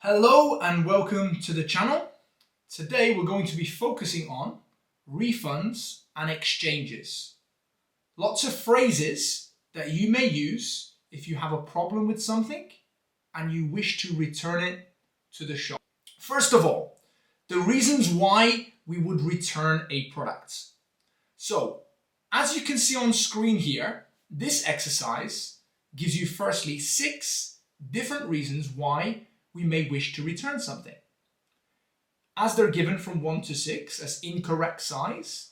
Hello and welcome to the channel. Today we're going to be focusing on refunds and exchanges. Lots of phrases that you may use if you have a problem with something and you wish to return it to the shop. First of all, the reasons why we would return a product. So, as you can see on screen here, this exercise gives you firstly 6 different reasons why we may wish to return something. As they're given from 1 to 6 as incorrect size,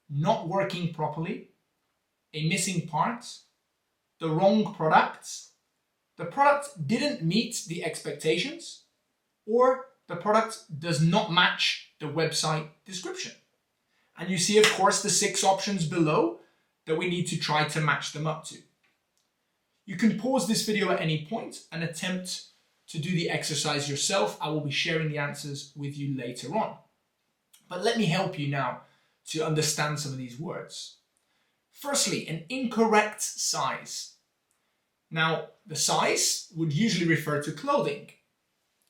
not working properly, a missing part, the wrong product, the product didn't meet the expectations, or the product does not match the website description. And you see, of course, the 6 options below that we need to try to match them up to. You can pause this video at any point and attempt to do the exercise yourself. I will be sharing the answers with you later on. But let me help you now to understand some of these words. Firstly, an incorrect size. Now, the size would usually refer to clothing.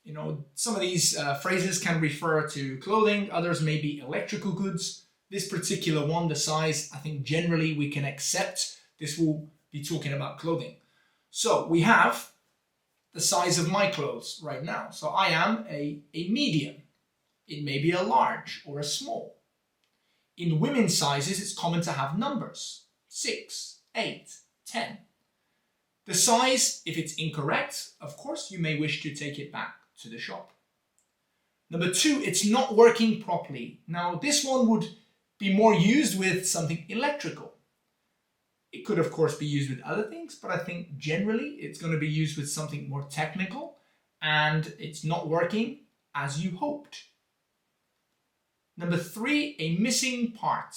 You know, some of these phrases can refer to clothing, others may be electrical goods. This particular one, the size, I think generally we can accept. This will be talking about clothing. So we have the size of my clothes right now. So I am a medium. It may be a large or a small. In women's sizes, it's common to have numbers. 6, 8, 10. The size, if it's incorrect, of course, you may wish to take it back to the shop. Number 2, it's not working properly. Now, this one would be more used with something electrical. It could, of course, be used with other things, but I think generally it's going to be used with something more technical and it's not working as you hoped. Number 3, a missing part.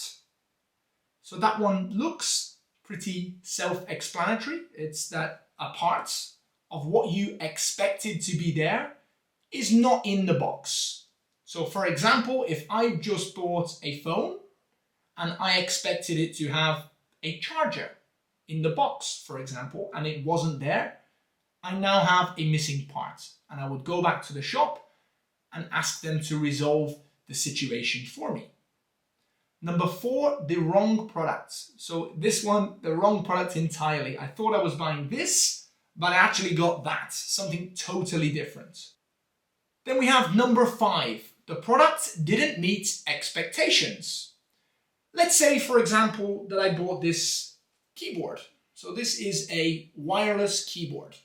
So that one looks pretty self-explanatory. It's that a part of what you expected to be there is not in the box. So for example, if I just bought a phone and I expected it to have a charger in the box, for example, and it wasn't there, I now have a missing part. And I would go back to the shop and ask them to resolve the situation for me. Number 4, the wrong product. So this one, the wrong product entirely. I thought I was buying this, but I actually got that, something totally different. Then we have number 5, the product didn't meet expectations. Let's say, for example, that I bought this keyboard. So this is a wireless keyboard.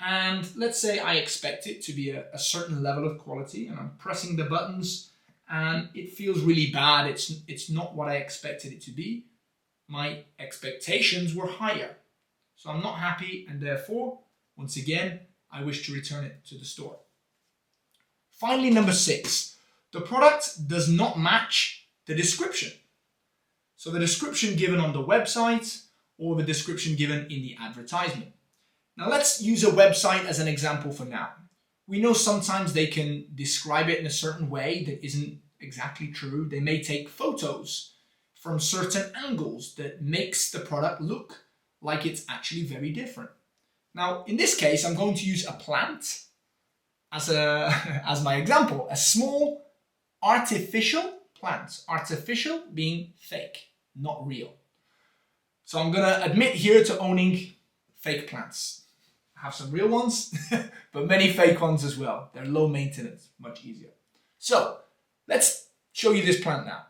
And let's say I expect it to be a certain level of quality, and I'm pressing the buttons and it feels really bad. It's not what I expected it to be. My expectations were higher. So I'm not happy, and therefore, once again, I wish to return it to the store. Finally, number 6, the product does not match the description. So the description given on the website or the description given in the advertisement. Now let's use a website as an example for now. We know sometimes they can describe it in a certain way that isn't exactly true. They may take photos from certain angles that makes the product look like it's actually very different. Now in this case, I'm going to use a plant as my example, a small artificial plant. Artificial being fake, not real. So I'm gonna admit here to owning fake plants. I have some real ones, but many fake ones as well. They're low maintenance, much easier. So let's show you this plant now.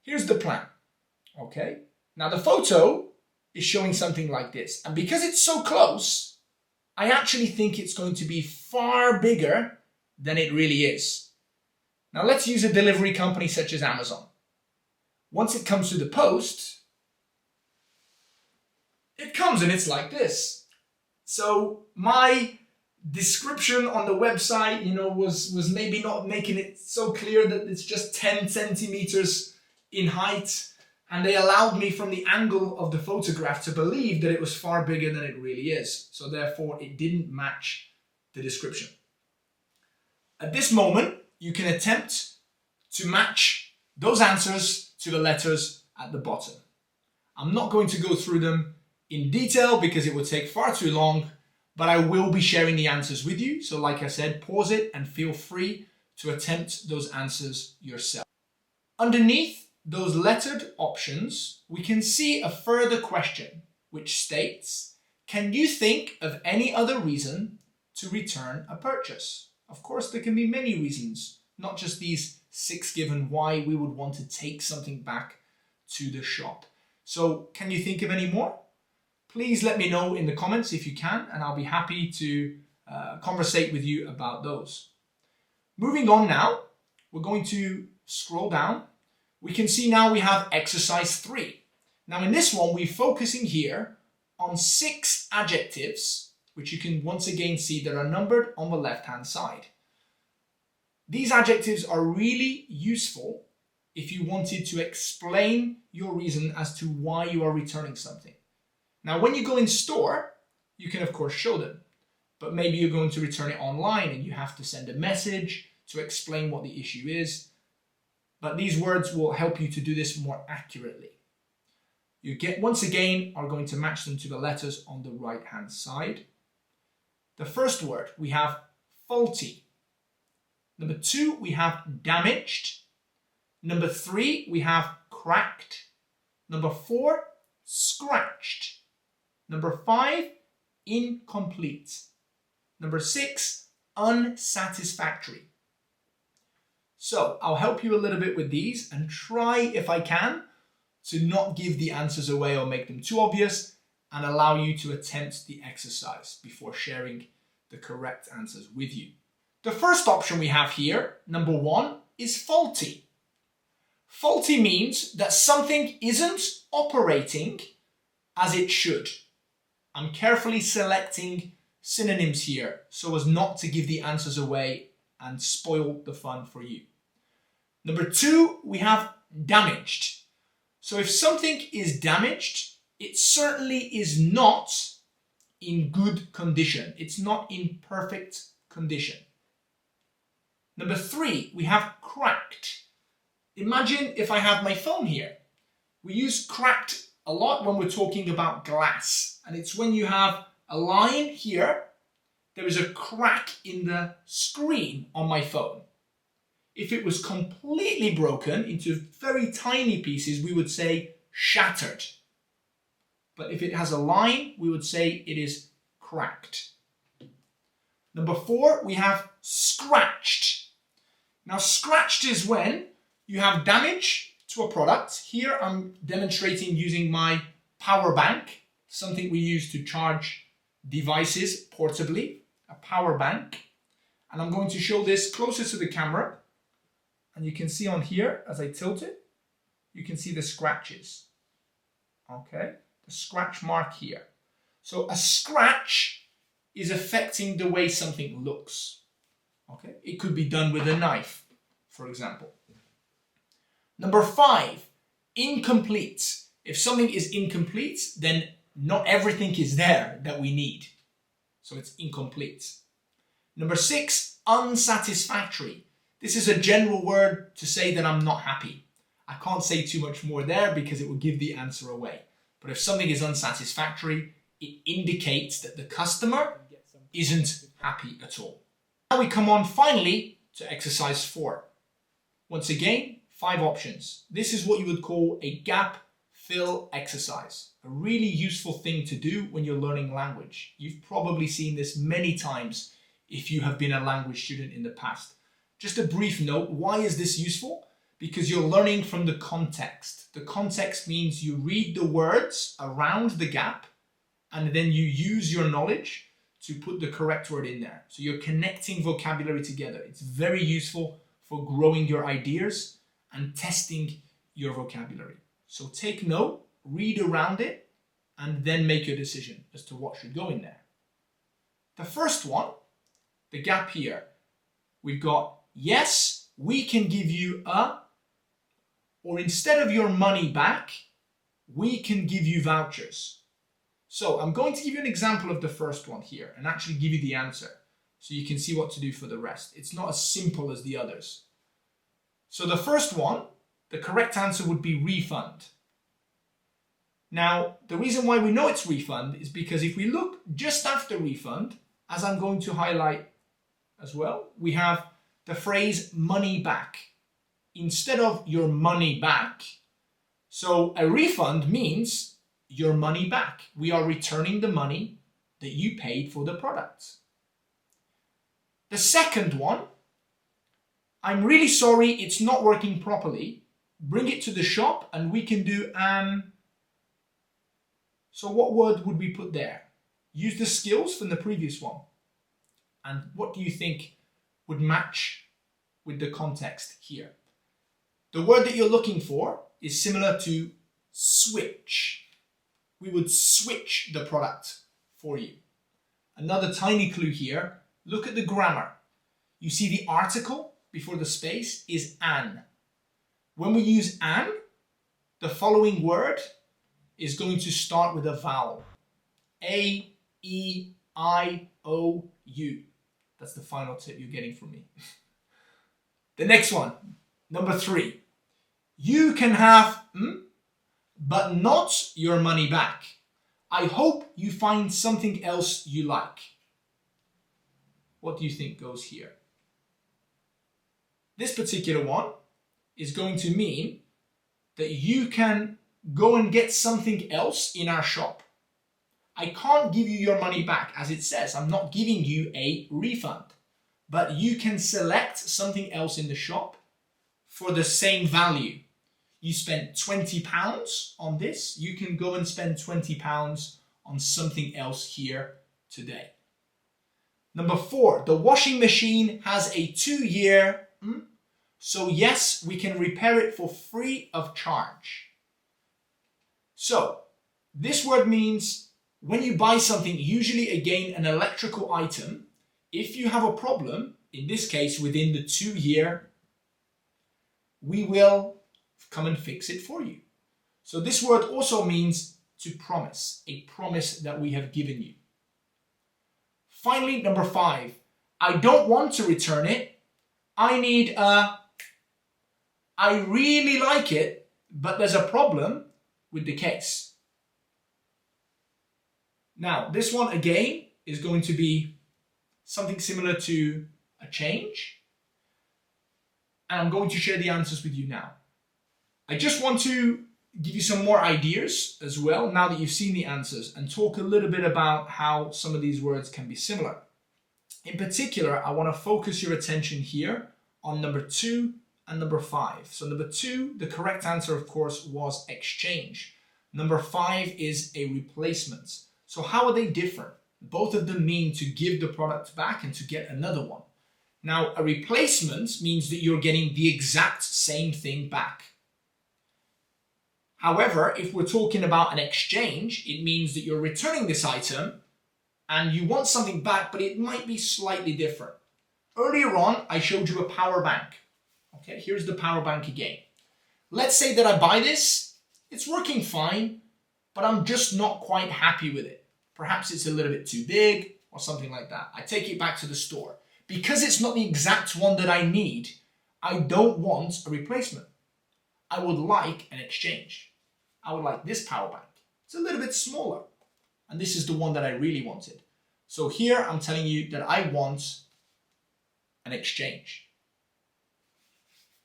Here's the plant, okay? Now the photo is showing something like this. And because it's so close, I actually think it's going to be far bigger than it really is. Now let's use a delivery company such as Amazon. Once it comes to the post, it comes and it's like this. So my description on the website, was maybe not making it so clear that it's just 10 centimeters in height. And they allowed me from the angle of the photograph to believe that it was far bigger than it really is. So therefore it didn't match the description. At this moment, you can attempt to match those answers to the letters at the bottom. I'm not going to go through them in detail because it would take far too long, but I will be sharing the answers with you. So like I said, pause it and feel free to attempt those answers yourself. Underneath those lettered options, we can see a further question which states, can you think of any other reason to return a purchase? Of course, there can be many reasons, not just these 6 given why we would want to take something back to the shop. So can you think of any more? Please let me know in the comments if you can, and I'll be happy to conversate with you about those. Moving on now, we're going to scroll down. We can see now we have exercise 3. Now in this one, we're focusing here on 6 adjectives, which you can once again see that are numbered on the left-hand side. These adjectives are really useful if you wanted to explain your reason as to why you are returning something. Now, when you go in store, you can of course show them, but maybe you're going to return it online and you have to send a message to explain what the issue is. But these words will help you to do this more accurately. You once again are going to match them to the letters on the right hand side. The first word, we have faulty. Number 2, we have damaged. Number 3, we have cracked. Number 4, scratched. Number 5, incomplete. Number 6, unsatisfactory. So I'll help you a little bit with these and try, if I can, to not give the answers away or make them too obvious and allow you to attempt the exercise before sharing the correct answers with you. The first option we have here, number 1, is faulty. Faulty means that something isn't operating as it should. I'm carefully selecting synonyms here so as not to give the answers away and spoil the fun for you. Number 2, we have damaged. So if something is damaged, it certainly is not in good condition. It's not in perfect condition. Number 3, we have cracked. Imagine if I have my phone here. We use cracked a lot when we're talking about glass, and it's when you have a line here, there is a crack in the screen on my phone. If it was completely broken into very tiny pieces, we would say shattered. But if it has a line, we would say it is cracked. Number 4, we have scratched. Now, scratched is when you have damage to a product. Here I'm demonstrating using my power bank, something we use to charge devices portably, a power bank. And I'm going to show this closer to the camera. And you can see on here, as I tilt it, you can see the scratches. Okay, the scratch mark here. So a scratch is affecting the way something looks. Okay, it could be done with a knife, for example. Number 5, incomplete. If something is incomplete, then not everything is there that we need. So it's incomplete. Number 6, unsatisfactory. This is a general word to say that I'm not happy. I can't say too much more there because it will give the answer away. But if something is unsatisfactory, it indicates that the customer isn't happy at all. Now we come on finally to exercise 4. Once again, 5 options. This is what you would call a gap fill exercise. A really useful thing to do when you're learning language. You've probably seen this many times if you have been a language student in the past. Just a brief note, why is this useful? Because you're learning from the context. The context means you read the words around the gap and then you use your knowledge to put the correct word in there. So you're connecting vocabulary together. It's very useful for growing your ideas and testing your vocabulary. So take note, read around it, and then make your decision as to what should go in there. The first one, the gap here, we've got yes, we can give you a, or instead of your money back, we can give you vouchers. So I'm going to give you an example of the first one here and actually give you the answer so you can see what to do for the rest. It's not as simple as the others. So the first one, the correct answer would be refund. Now, the reason why we know it's refund is because if we look just after refund, as I'm going to highlight as well, we have the phrase money back instead of your money back. So a refund means your money back. We are returning the money that you paid for the product. The second one, I'm really sorry it's not working properly. Bring it to the shop and we can do an... So what word would we put there? Use the skills from the previous one. And what do you think would match with the context here? The word that you're looking for is similar to switch. We would switch the product for you. Another tiny clue here, look at the grammar. You see the article before the space is an. When we use an, the following word is going to start with a vowel. A, E, I, O, U. That's the final tip you're getting from me. The next one, number 3. You can have, but not your money back. I hope you find something else you like. What do you think goes here? This particular one is going to mean that you can go and get something else in our shop. I can't give you your money back, as it says. I'm not giving you a refund. But you can select something else in the shop for the same value. You spent £20 on this. You can go and spend £20 on something else here today. Number 4, the washing machine has a 2-year, so yes, we can repair it for free of charge. So this word means when you buy something, usually again an electrical item, if you have a problem, in this case within the 2-year, we will come and fix it for you. So this word also means to promise, a promise that we have given you. Finally, number 5, I don't want to return it. I need a, I really like it, but there's a problem with the case. Now, this one again is going to be something similar to a change. And I'm going to share the answers with you now. I just want to give you some more ideas as well, now that you've seen the answers, and talk a little bit about how some of these words can be similar. In particular, I want to focus your attention here on number 2 and number 5. So number 2, the correct answer, of course, was exchange. Number 5 is a replacement. So how are they different? Both of them mean to give the product back and to get another one. Now, a replacement means that you're getting the exact same thing back. However, if we're talking about an exchange, it means that you're returning this item and you want something back, but it might be slightly different. Earlier on, I showed you a power bank. Okay, here's the power bank again. Let's say that I buy this, it's working fine, but I'm just not quite happy with it. Perhaps it's a little bit too big or something like that. I take it back to the store. Because it's not the exact one that I need, I don't want a replacement. I would like an exchange. I would like this power bank. It's a little bit smaller. And this is the one that I really wanted. So here I'm telling you that I want an exchange.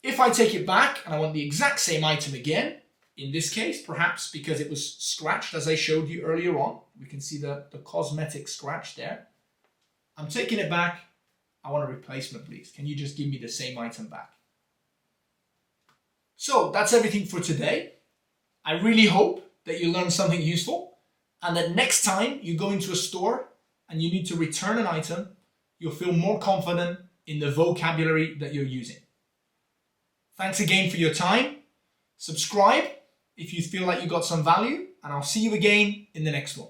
If I take it back and I want the exact same item again, in this case, perhaps because it was scratched as I showed you earlier on, we can see the cosmetic scratch there. I'm taking it back. I want a replacement, please. Can you just give me the same item back? So that's everything for today. I really hope that you learned something useful and that next time you go into a store and you need to return an item, you'll feel more confident in the vocabulary that you're using. Thanks again for your time. Subscribe if you feel like you got some value, and I'll see you again in the next one.